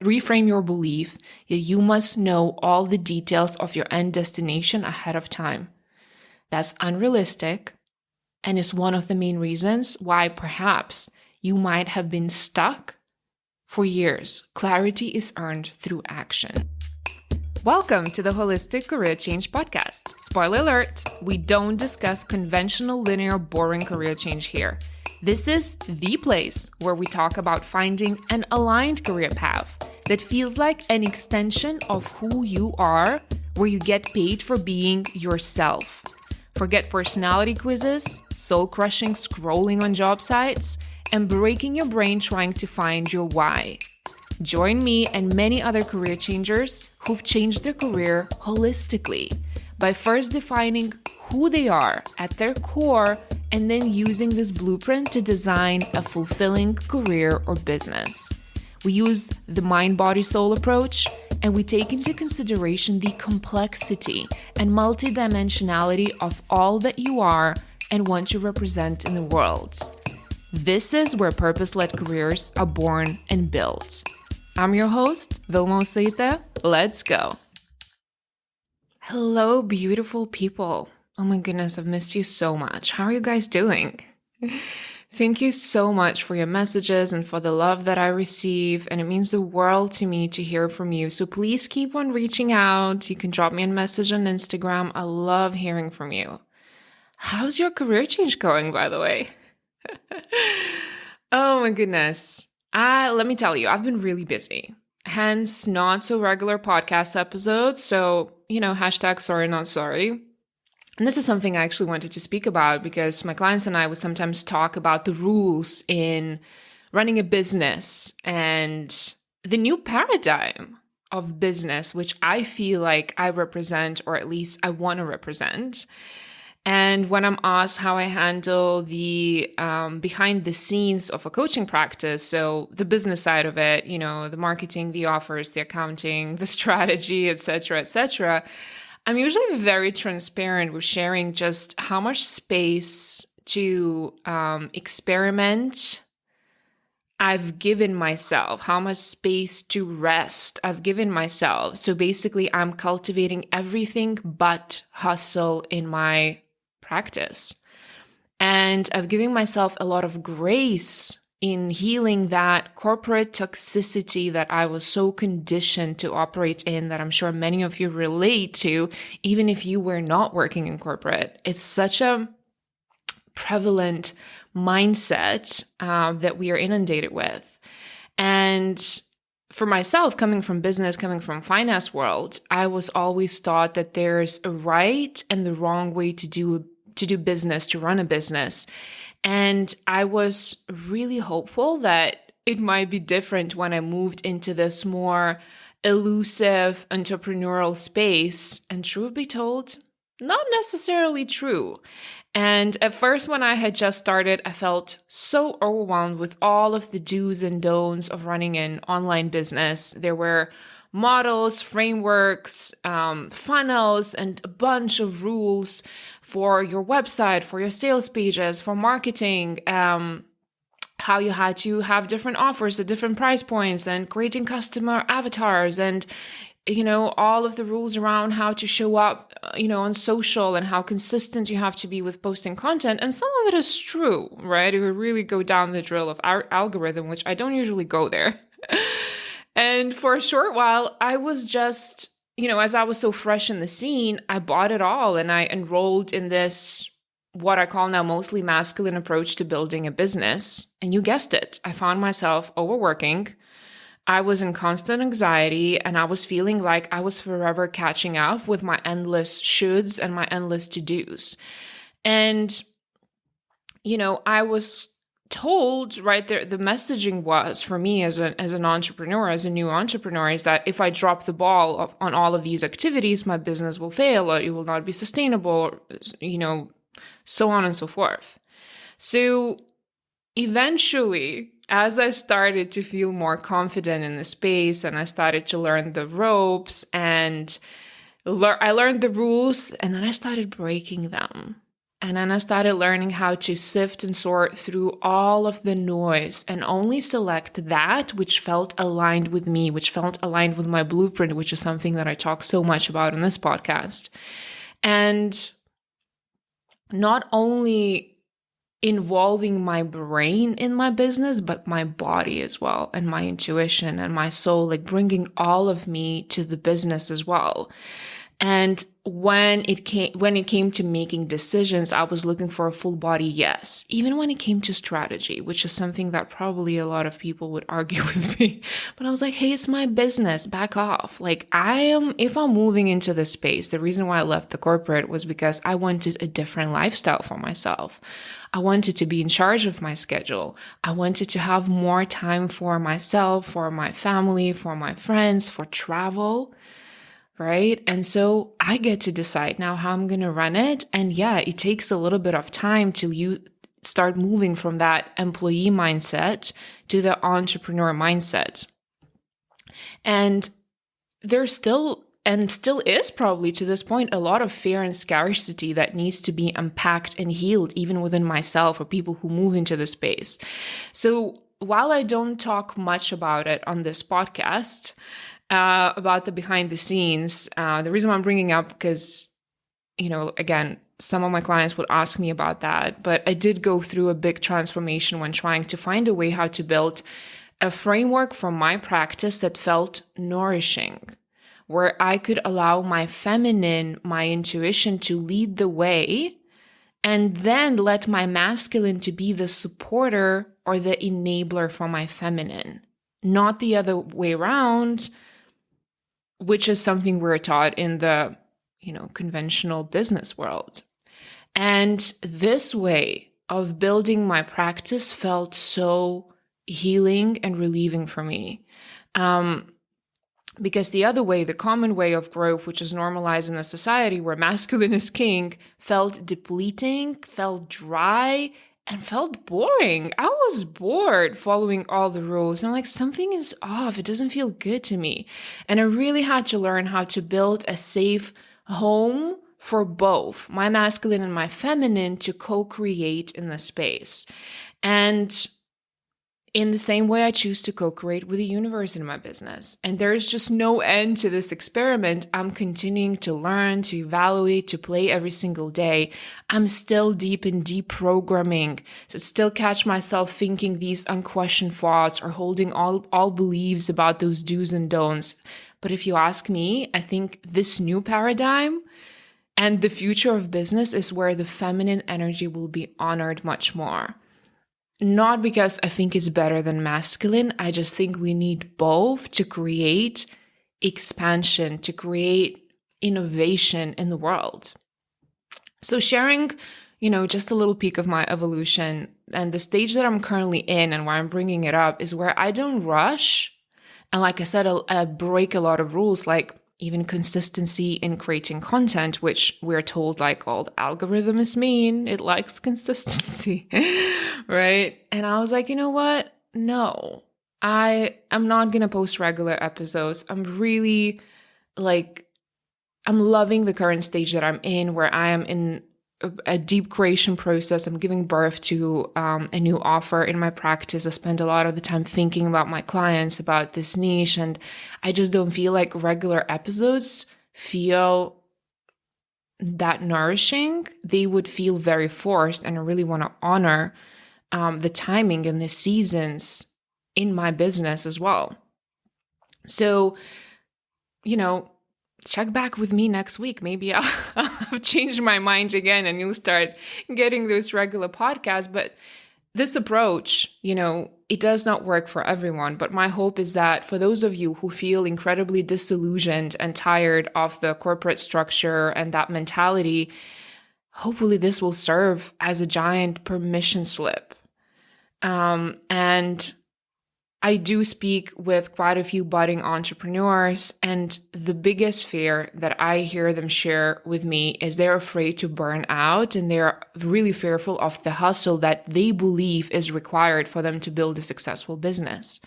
reframe your belief that you must know all the details of your end destination ahead of time. That's unrealistic and is one of the main reasons why perhaps you might have been stuck for years. Clarity is earned through action. Welcome to the Holistic Career Change Podcast. Spoiler alert, we don't discuss conventional, linear, boring career change here. This is the place where we talk about finding an aligned career path that feels like an extension of who you are, where you get paid for being yourself. Forget personality quizzes, soul-crushing scrolling on job sites, and breaking your brain trying to find your why. Join me and many other career changers who've changed their career holistically by first defining who they are at their core and then using this blueprint to design a fulfilling career or business. We use the mind-body-soul approach, and we take into consideration the complexity and multidimensionality of all that you are and want to represent in the world. This is where purpose-led careers are born and built. I'm your host, Vilma. Let's go. Hello, beautiful people. Oh my goodness, I've missed you so much. How are you guys doing? Thank you so much for your messages and for the love that I receive. And it means the world to me to hear from you. So please keep on reaching out. You can drop me a message on Instagram. I love hearing from you. How's your career change going, by the way? Oh my goodness. Let me tell you, I've been really busy. Hence, not so regular podcast episodes. So, hashtag sorry, not sorry. And this is something I actually wanted to speak about because my clients and I would sometimes talk about the rules in running a business and the new paradigm of business, which I feel like I represent, or at least I want to represent. And when I'm asked how I handle the behind the scenes of a coaching practice, so the business side of it, the marketing, the offers, the accounting, the strategy, etc., I'm usually very transparent with sharing just how much space to experiment I've given myself, how much space to rest I've given myself. So basically, I'm cultivating everything but hustle in my practice. And I've given myself a lot of grace in healing that corporate toxicity that I was so conditioned to operate in, that I'm sure many of you relate to, even if you were not working in corporate. It's such a prevalent mindset that we are inundated with. And for myself, coming from business, coming from finance world, I was always taught that there's a right and the wrong way to do business, to run a business. And I was really hopeful that it might be different when I moved into this more elusive entrepreneurial space. And truth be told, not necessarily true. And at first, when I had just started, I felt so overwhelmed with all of the do's and don'ts of running an online business. There were models, frameworks, funnels, and a bunch of rules for your website, for your sales pages, for marketing, how you had to have different offers at different price points and creating customer avatars and, all of the rules around how to show up, on social and how consistent you have to be with posting content. And some of it is true, right? If we really go down the drill of our algorithm, which I don't usually go there. And for a short while, I was just, as I was so fresh in the scene, I bought it all and I enrolled in this, what I call now mostly masculine approach to building a business. And you guessed it, I found myself overworking. I was in constant anxiety and I was feeling like I was forever catching up with my endless shoulds and my endless to-dos. And, I was told right there, the messaging was for me as an entrepreneur, as a new entrepreneur, is that if I drop the ball on all of these activities, my business will fail or it will not be sustainable, so on and so forth. So eventually, as I started to feel more confident in the space and I started to learn the ropes and I learned the rules, and then I started breaking them. And then I started learning how to sift and sort through all of the noise and only select that which felt aligned with me, which felt aligned with my blueprint, which is something that I talk so much about in this podcast. And not only involving my brain in my business, but my body as well, and my intuition and my soul, like bringing all of me to the business as well. And when it came to making decisions, I was looking for a full body yes. Even when it came to strategy, which is something that probably a lot of people would argue with me. But I was like, hey, it's my business. Back off. Like if I'm moving into this space, the reason why I left the corporate was because I wanted a different lifestyle for myself. I wanted to be in charge of my schedule. I wanted to have more time for myself, for my family, for my friends, for travel. Right? And so I get to decide now how I'm going to run it. And yeah, it takes a little bit of time till you start moving from that employee mindset to the entrepreneur mindset. And there's still is probably to this point a lot of fear and scarcity that needs to be unpacked and healed even within myself or people who move into the space. So while I don't talk much about it on this podcast, about the behind the scenes. The reason why I'm bringing up because, again, some of my clients would ask me about that, but I did go through a big transformation when trying to find a way how to build a framework for my practice that felt nourishing, where I could allow my feminine, my intuition to lead the way, and then let my masculine to be the supporter or the enabler for my feminine, not the other way around, which is something we're taught in the, conventional business world. And this way of building my practice felt so healing and relieving for me. Because the other way, the common way of growth, which is normalized in a society where masculine is king, felt depleting, felt dry, and felt boring. I was bored following all the rules. I'm like, something is off. It doesn't feel good to me. And I really had to learn how to build a safe home for both my masculine and my feminine to co-create in the space. And in the same way, I choose to co-create with the universe in my business. And there's just no end to this experiment. I'm continuing to learn, to evaluate, to play every single day. I'm still deep in deprogramming. So still catch myself thinking these unquestioned thoughts or holding all beliefs about those do's and don'ts. But if you ask me, I think this new paradigm and the future of business is where the feminine energy will be honored much more. Not because I think it's better than masculine. I just think we need both to create expansion, to create innovation in the world. So sharing, just a little peek of my evolution and the stage that I'm currently in and why I'm bringing it up is where I don't rush. And like I said, I break a lot of rules, like even consistency in creating content, which we're told like all the algorithm is mean. It likes consistency, right? And I was like, you know what? No, I am not going to post regular episodes. I'm really I'm loving the current stage that I'm in where I am in a deep creation process. I'm giving birth to a new offer in my practice. I spend a lot of the time thinking about my clients, about this niche, and I just don't feel like regular episodes feel that nourishing. They would feel very forced, and I really want to honor the timing and the seasons in my business as well. So, check back with me next week. Maybe I'll change my mind again and you'll start getting those regular podcasts. But this approach, it does not work for everyone. But my hope is that for those of you who feel incredibly disillusioned and tired of the corporate structure and that mentality, hopefully this will serve as a giant permission slip. And I do speak with quite a few budding entrepreneurs, and the biggest fear that I hear them share with me is they're afraid to burn out, and they're really fearful of the hustle that they believe is required for them to build a successful business.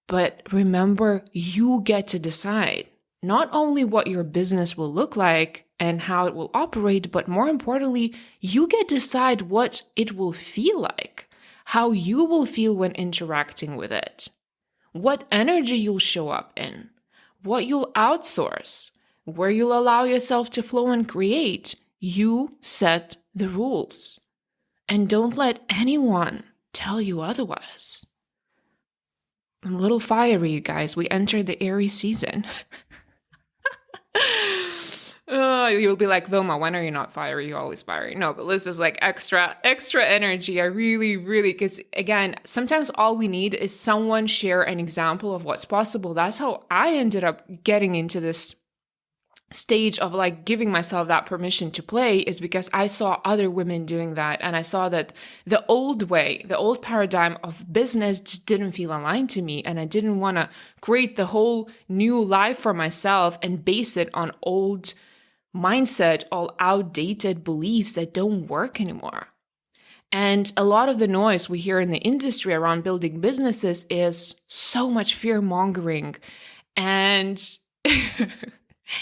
But remember, you get to decide not only what your business will look like, and how it will operate, but more importantly, you get to decide what it will feel like, how you will feel when interacting with it, what energy you'll show up in, what you'll outsource, where you'll allow yourself to flow and create. You set the rules. And don't let anyone tell you otherwise. I'm a little fiery, you guys. We entered the Aries season. You'll be like, Vilma, when are you not fiery? You're always fiery. No, but this is like extra energy. I really, because again, sometimes all we need is someone share an example of what's possible. That's how I ended up getting into this stage of like giving myself that permission to play, is because I saw other women doing that. And I saw that the old way, the old paradigm of business just didn't feel aligned to me. And I didn't want to create the whole new life for myself and base it on old mindset, all outdated beliefs that don't work anymore. And a lot of the noise we hear in the industry around building businesses is so much fear mongering. And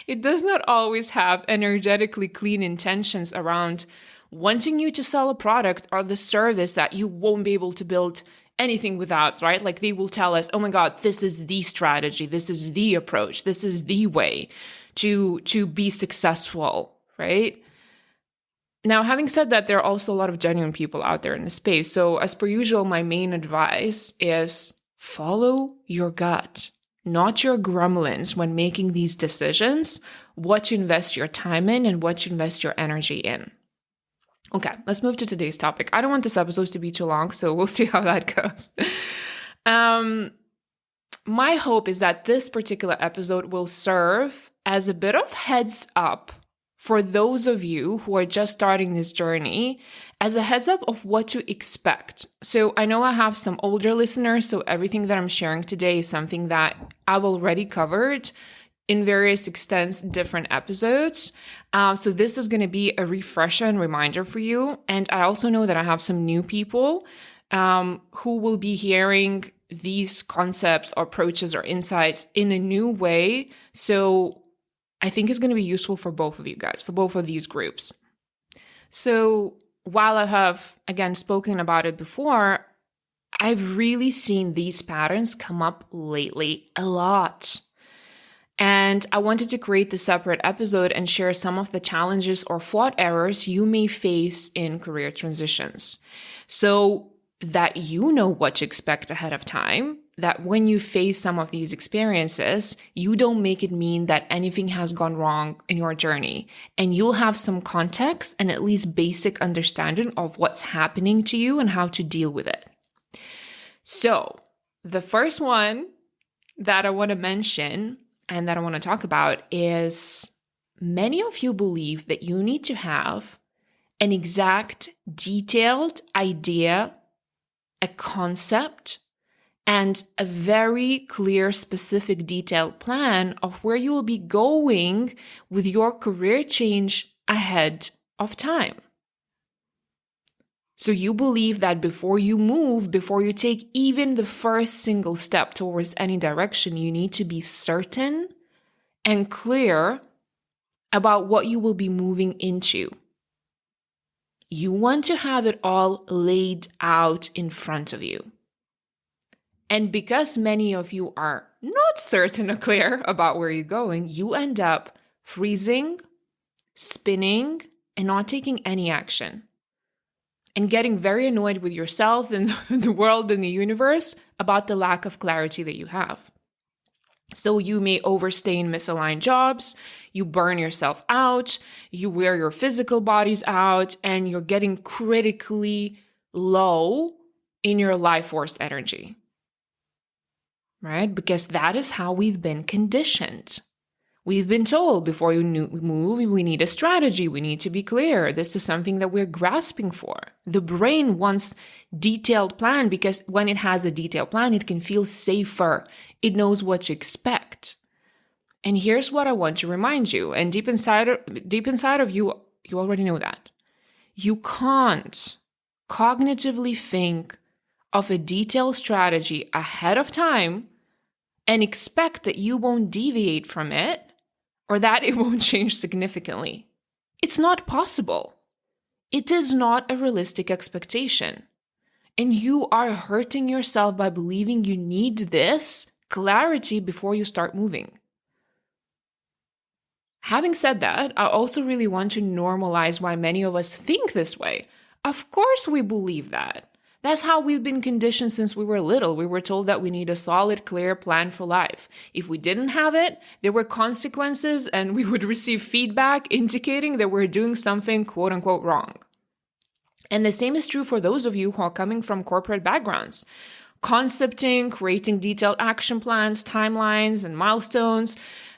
it does not always have energetically clean intentions around wanting you to sell a product or the service that you won't be able to build anything without, right? Like they will tell us, oh my God, this is the strategy, this is the approach, this is the way to be successful, right? Now, having said that, there are also a lot of genuine people out there in the space. So as per usual, my main advice is follow your gut, not your gremlins when making these decisions, what to invest your time in and what to invest your energy in. Okay, let's move to today's topic. I don't want this episode to be too long, so we'll see how that goes. My hope is that this particular episode will serve as a bit of heads up for those of you who are just starting this journey, as a heads up of what to expect. So I know I have some older listeners, so everything that I'm sharing today is something that I've already covered in various extents, different episodes. So this is going to be a refresher and reminder for you. And I also know that I have some new people who will be hearing these concepts or approaches or insights in a new way. So I think it's going to be useful for both of you guys, for both of these groups. So while I have, again, spoken about it before, I've really seen these patterns come up lately a lot. And I wanted to create this separate episode and share some of the challenges or thought errors you may face in career transitions, so that you know what to expect ahead of time, that when you face some of these experiences, you don't make it mean that anything has gone wrong in your journey, and you'll have some context and at least basic understanding of what's happening to you and how to deal with it. So the first one that I want to mention and that I want to talk about is, many of you believe that you need to have an exact, detailed idea, a concept, and a very clear, specific, detailed plan of where you will be going with your career change ahead of time. So you believe that before you move, before you take even the first single step towards any direction, you need to be certain and clear about what you will be moving into. You want to have it all laid out in front of you. And because many of you are not certain or clear about where you're going, you end up freezing, spinning, and not taking any action, and getting very annoyed with yourself and the world and the universe about the lack of clarity that you have. So you may overstay in misaligned jobs, you burn yourself out, you wear your physical bodies out, and you're getting critically low in your life force energy, right? Because that is how we've been conditioned. We've been told before you move, we need a strategy. We need to be clear. This is something that we're grasping for. The brain wants detailed plan because when it has a detailed plan, it can feel safer. It knows what to expect. And here's what I want to remind you. And deep inside of you, you already know that. You can't cognitively think of a detailed strategy ahead of time and expect that you won't deviate from it, or that it won't change significantly. It's not possible. It is not a realistic expectation. And you are hurting yourself by believing you need this clarity before you start moving. Having said that, I also really want to normalize why many of us think this way. Of course, we believe that. That's how we've been conditioned since we were little. We were told that we need a solid, clear plan for life. If we didn't have it, there were consequences and we would receive feedback indicating that we're doing something quote unquote wrong. And the same is true for those of you who are coming from corporate backgrounds. Concepting, creating detailed action plans, timelines, and milestones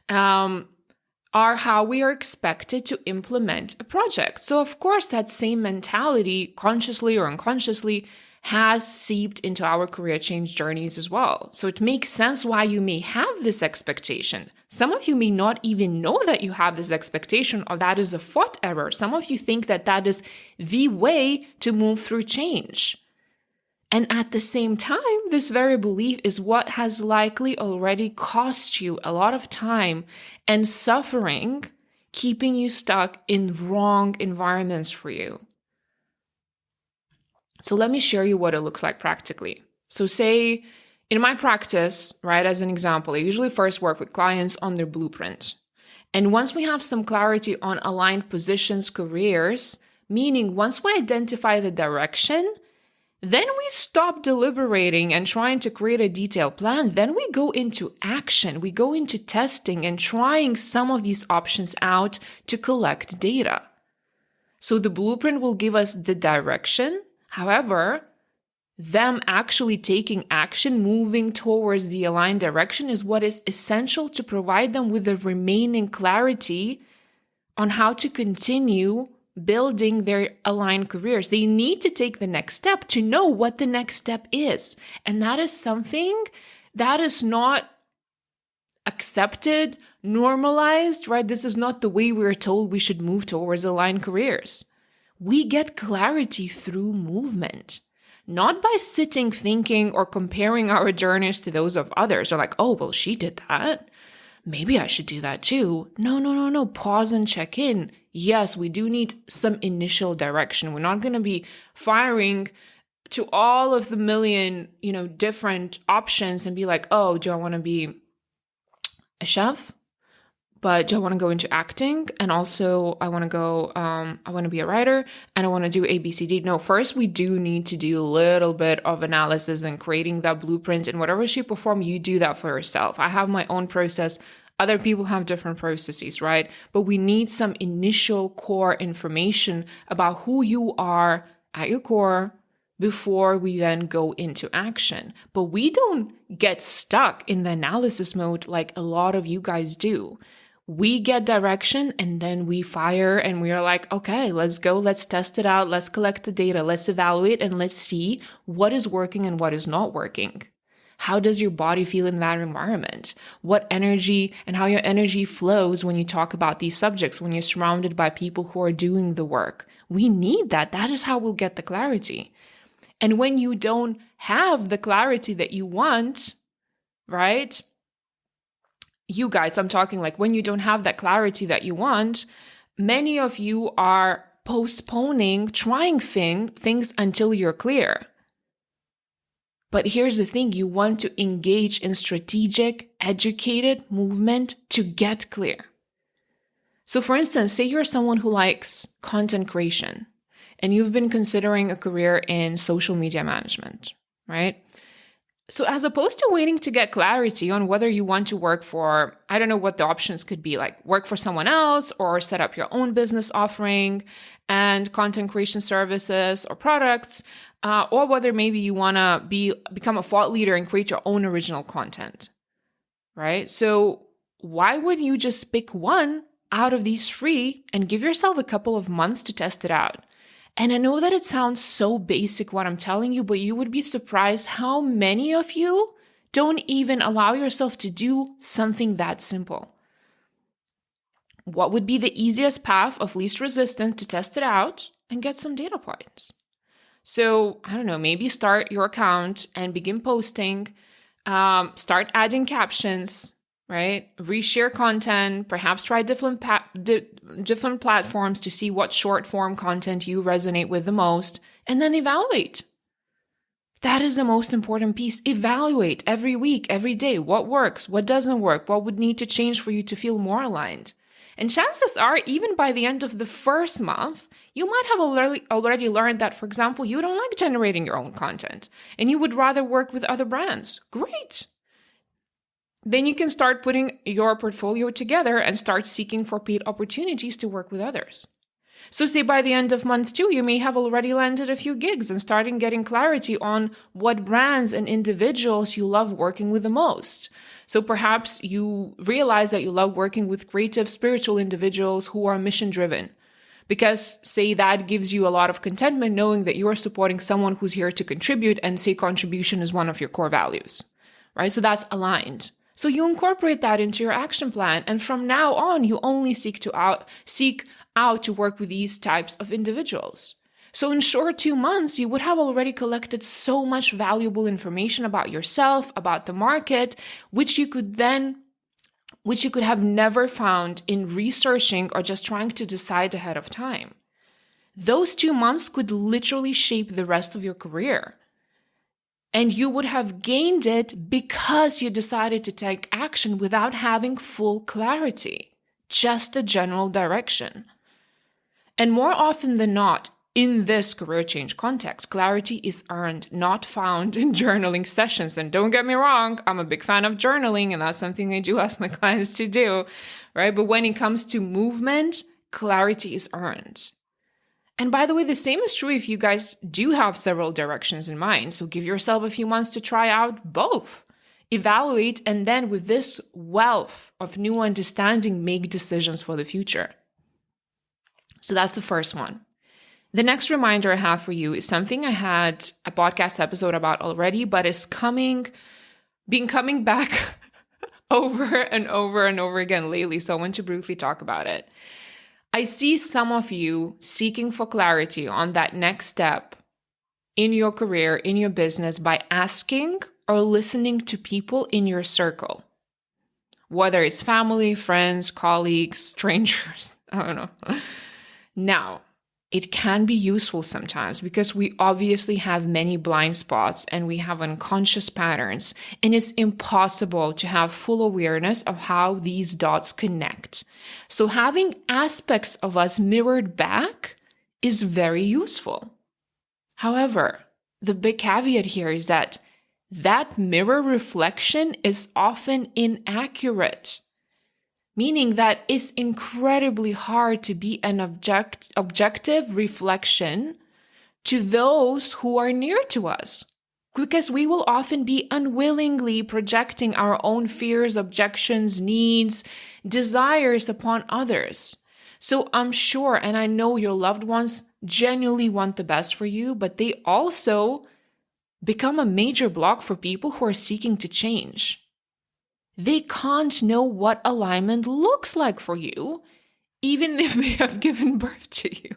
are how we are expected to implement a project. So of course, that same mentality, consciously or unconsciously, has seeped into our career change journeys as well. So it makes sense why you may have this expectation. Some of you may not even know that you have this expectation or that is a thought error. Some of you think that that is the way to move through change. And at the same time, this very belief is what has likely already cost you a lot of time and suffering, keeping you stuck in wrong environments for you. So let me share you what it looks like practically. So say in my practice, right, as an example, I usually first work with clients on their blueprint. And once we have some clarity on aligned positions, careers, meaning once we identify the direction, then we stop deliberating and trying to create a detailed plan. Then we go into action. We go into testing and trying some of these options out to collect data. So the blueprint will give us the direction. However, them actually taking action, moving towards the aligned direction is what is essential to provide them with the remaining clarity on how to continue building their aligned careers. They need to take the next step to know what the next step is. And that is something that is not accepted, normalized, right? This is not the way we're told we should move towards aligned careers. We get clarity through movement, not by sitting, thinking, or comparing our journeys to those of others. Or like, oh, well, she did that. Maybe I should do that too. No. Pause and check in. Yes, we do need some initial direction. We're not going to be firing to all of the million, different options and be like, oh, do I want to be a chef? But do I want to go into acting? And also I want to be a writer and I want to do ABCD. No, first we do need to do a little bit of analysis and creating that blueprint in whatever shape or form you do that for yourself. I have my own process. Other people have different processes, right? But we need some initial core information about who you are at your core before we then go into action. But we don't get stuck in the analysis mode like a lot of you guys do. We get direction and then we fire and we are like, okay, let's go, let's test it out, let's collect the data, let's evaluate and let's see what is working and what is not working. How does your body feel in that environment? What energy and how your energy flows when you talk about these subjects, when you're surrounded by people who are doing the work. We need that. That is how we'll get the clarity. And when you don't have the clarity that you want, right? You guys, I'm talking like when you don't have that clarity that you want, many of you are postponing trying things until you're clear. But here's the thing, you want to engage in strategic, educated movement to get clear. So for instance, say you're someone who likes content creation and you've been considering a career in social media management, right? So as opposed to waiting to get clarity on whether you want to work for, I don't know what the options could be, like work for someone else or set up your own business offering and content creation services or products, or whether maybe you want to become a thought leader and create your own original content, right? So why wouldn't you just pick one out of these three and give yourself a couple of months to test it out? And I know that it sounds so basic what I'm telling you, but you would be surprised how many of you don't even allow yourself to do something that simple. What would be the easiest path of least resistance to test it out and get some data points? So, I don't know, maybe start your account and begin posting, start adding captions, right? Reshare content, perhaps try different platforms to see what short form content you resonate with the most, and then evaluate. That is the most important piece. Evaluate every week, every day, what works, what doesn't work, what would need to change for you to feel more aligned. And chances are, even by the end of the first month, you might have already learned that, for example, you don't like generating your own content and you would rather work with other brands. Great. Then you can start putting your portfolio together and start seeking for paid opportunities to work with others. So say by the end of month 2, you may have already landed a few gigs and starting getting clarity on what brands and individuals you love working with the most. So perhaps you realize that you love working with creative, spiritual individuals who are mission driven. Because say that gives you a lot of contentment knowing that you are supporting someone who's here to contribute, and say contribution is one of your core values, right? So that's aligned. So you incorporate that into your action plan. And from now on, you only seek out to work with these types of individuals. So in short 2 months, you would have already collected so much valuable information about yourself, about the market, which you could have never found in researching or just trying to decide ahead of time. Those 2 months could literally shape the rest of your career. And you would have gained it because you decided to take action without having full clarity, just a general direction. And more often than not, in this career change context, clarity is earned, not found in journaling sessions. And don't get me wrong, I'm a big fan of journaling, and that's something I do ask my clients to do, right? But when it comes to movement, clarity is earned. And by the way, the same is true if you guys do have several directions in mind. So give yourself a few months to try out both. Evaluate, and then with this wealth of new understanding, make decisions for the future. So that's the first one. The next reminder I have for you is something I had a podcast episode about already, but is coming back over and over and over again lately. So I want to briefly talk about it. I see some of you seeking for clarity on that next step in your career, in your business, by asking or listening to people in your circle, whether it's family, friends, colleagues, strangers, I don't know. Now, it can be useful sometimes because we obviously have many blind spots and we have unconscious patterns, and it's impossible to have full awareness of how these dots connect. So having aspects of us mirrored back is very useful. However, the big caveat here is that mirror reflection is often inaccurate, meaning that it's incredibly hard to be an objective reflection to those who are near to us, because we will often be unwillingly projecting our own fears, objections, needs, desires upon others. So I'm sure, and I know your loved ones genuinely want the best for you, but they also become a major block for people who are seeking to change. They can't know what alignment looks like for you, even if they have given birth to you.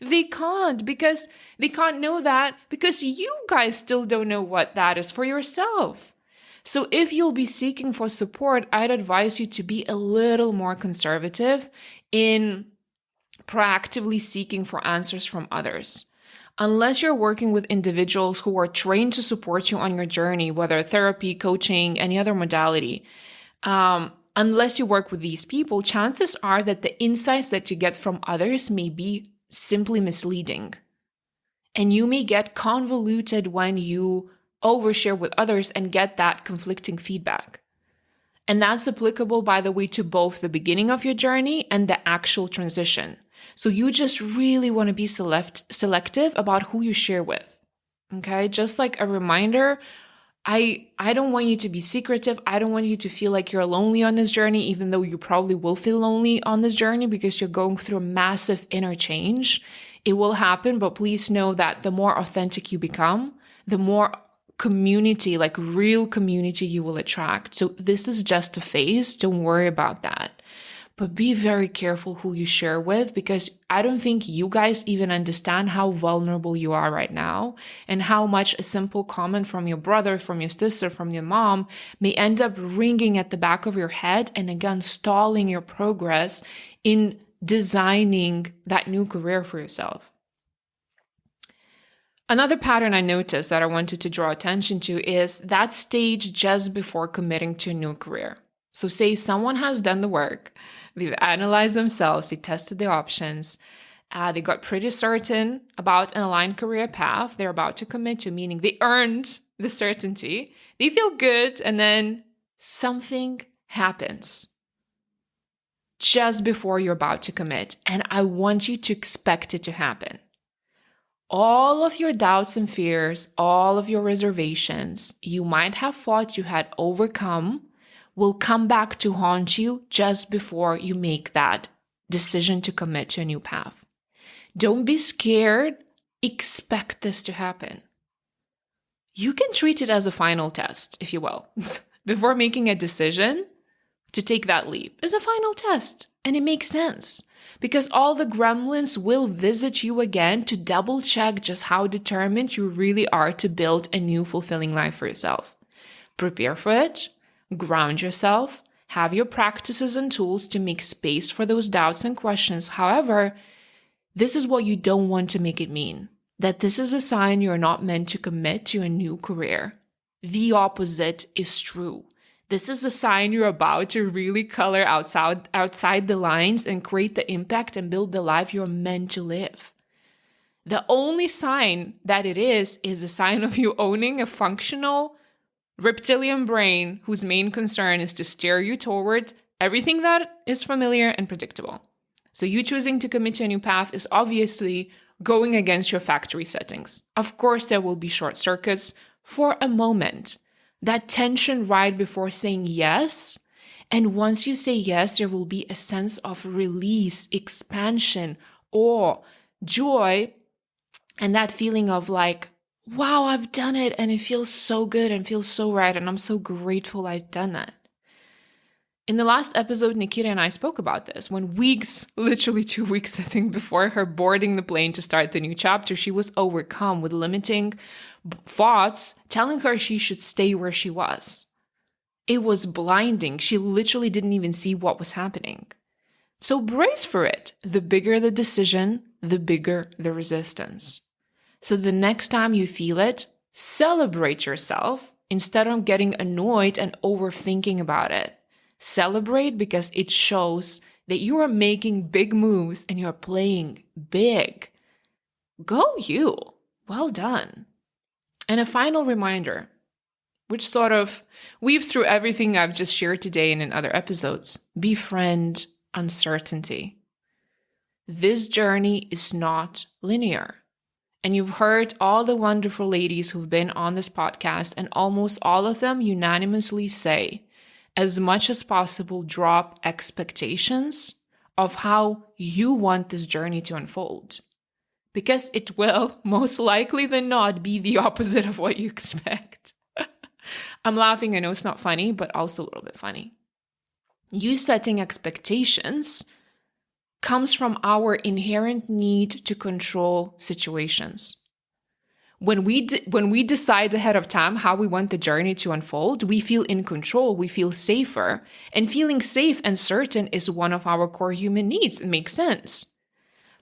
They can't, because they can't know that because you guys still don't know what that is for yourself. So if you'll be seeking for support, I'd advise you to be a little more conservative in proactively seeking for answers from others. Unless you're working with individuals who are trained to support you on your journey, whether therapy, coaching, any other modality, unless you work with these people, chances are that the insights that you get from others may be simply misleading. And you may get convoluted when you overshare with others and get that conflicting feedback. And that's applicable, by the way, to both the beginning of your journey and the actual transition. So you just really want to be selective about who you share with. Okay? Just like a reminder, I don't want you to be secretive. I don't want you to feel like you're lonely on this journey, even though you probably will feel lonely on this journey because you're going through a massive inner change. It will happen, but please know that the more authentic you become, the more community, like real community, you will attract. So this is just a phase. Don't worry about that. But be very careful who you share with, because I don't think you guys even understand how vulnerable you are right now and how much a simple comment from your brother, from your sister, from your mom may end up ringing at the back of your head and again stalling your progress in designing that new career for yourself. Another pattern I noticed that I wanted to draw attention to is that stage just before committing to a new career. So say someone has done the work, they've analyzed themselves, they tested the options, they got pretty certain about an aligned career path they're about to commit to, meaning they earned the certainty, they feel good, and then something happens just before you're about to commit. And I want you to expect it to happen. All of your doubts and fears, all of your reservations you might have thought you had overcome will come back to haunt you just before you make that decision to commit to a new path. Don't be scared. Expect this to happen. You can treat it as a final test, if you will. Before making a decision to take that leap is a final test. And it makes sense, because all the gremlins will visit you again to double check just how determined you really are to build a new fulfilling life for yourself. Prepare for it, ground yourself, have your practices and tools to make space for those doubts and questions. However, this is what you don't want to make it mean, that this is a sign you're not meant to commit to a new career. The opposite is true. This is a sign you're about to really color outside the lines and create the impact and build the life you're meant to live. The only sign that it is a sign of you owning a functional reptilian brain whose main concern is to steer you toward everything that is familiar and predictable. So you choosing to commit to a new path is obviously going against your factory settings. Of course, there will be short circuits for a moment. That tension right before saying yes. And once you say yes, there will be a sense of release, expansion, awe, joy, and that feeling of like, wow, I've done it. And it feels so good and feels so right. And I'm so grateful I've done that. In the last episode, Nikita and I spoke about this. When weeks, literally 2 weeks, I think, before her boarding the plane to start the new chapter, she was overcome with limiting thoughts telling her she should stay where she was. It was blinding. She literally didn't even see what was happening. So brace for it. The bigger the decision, the bigger the resistance. So the next time you feel it, celebrate yourself instead of getting annoyed and overthinking about it. Celebrate because it shows that you are making big moves and you're playing big. Go you. Well done. And a final reminder, which sort of weaves through everything I've just shared today and in other episodes. Befriend uncertainty. This journey is not linear. And you've heard all the wonderful ladies who've been on this podcast, and almost all of them unanimously say, as much as possible, drop expectations of how you want this journey to unfold. Because it will, most likely than not, be the opposite of what you expect. I'm laughing, I know it's not funny, but also a little bit funny. You setting expectations comes from our inherent need to control situations. When we decide ahead of time how we want the journey to unfold, we feel in control, we feel safer. And feeling safe and certain is one of our core human needs. It makes sense.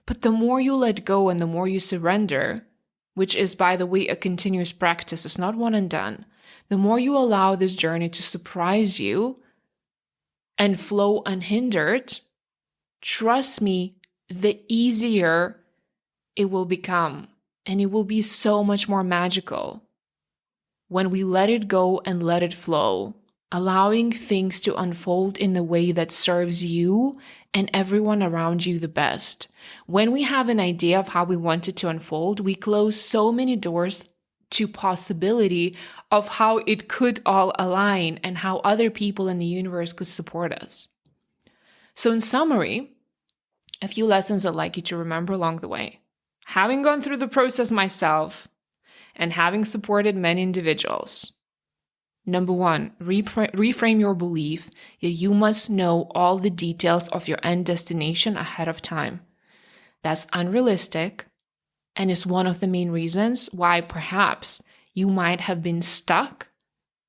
But the more you let go and the more you surrender, which is, by the way, a continuous practice, it's not one and done, the more you allow this journey to surprise you and flow unhindered, trust me, the easier it will become. And it will be so much more magical when we let it go and let it flow, allowing things to unfold in the way that serves you and everyone around you the best. When we have an idea of how we want it to unfold, we close so many doors to possibility of how it could all align and how other people in the universe could support us. So in summary, a few lessons I'd like you to remember along the way. Having gone through the process myself and having supported many individuals, Number one, reframe your belief that you must know all the details of your end destination ahead of time. That's unrealistic and is one of the main reasons why perhaps you might have been stuck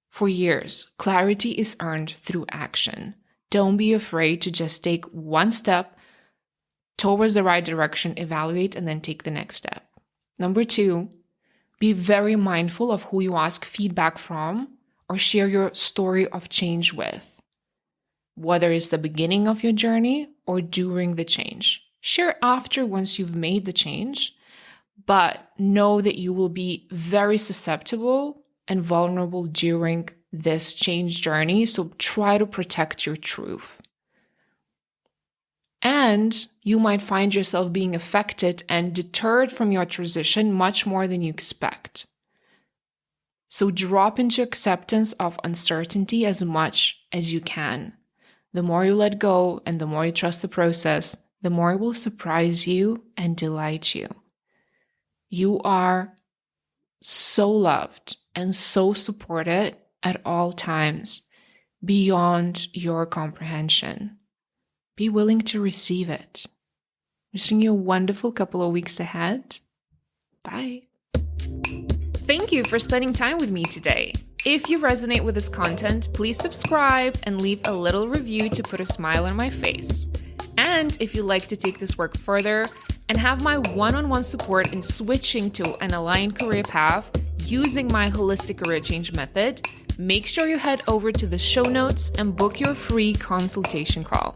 for years. Clarity is earned through action. Don't be afraid to just take one step towards the right direction, evaluate, and then take the next step. Number two, be very mindful of who you ask feedback from or share your story of change with, whether it's the beginning of your journey or during the change. Share after once you've made the change, but know that you will be very susceptible and vulnerable during this change journey, so try to protect your truth. And you might find yourself being affected and deterred from your transition much more than you expect. So drop into acceptance of uncertainty as much as you can. The more you let go and the more you trust the process, the more it will surprise you and delight you. You are so loved and so supported at all times, beyond your comprehension. Be willing to receive it. Wishing you a wonderful couple of weeks ahead. Bye. Thank you for spending time with me today. If you resonate with this content, please subscribe and leave a little review to put a smile on my face. And if you'd like to take this work further and have my one-on-one support in switching to an aligned career path using my holistic career change method, make sure you head over to the show notes and book your free consultation call.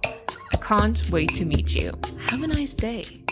I can't wait to meet you. Have a nice day.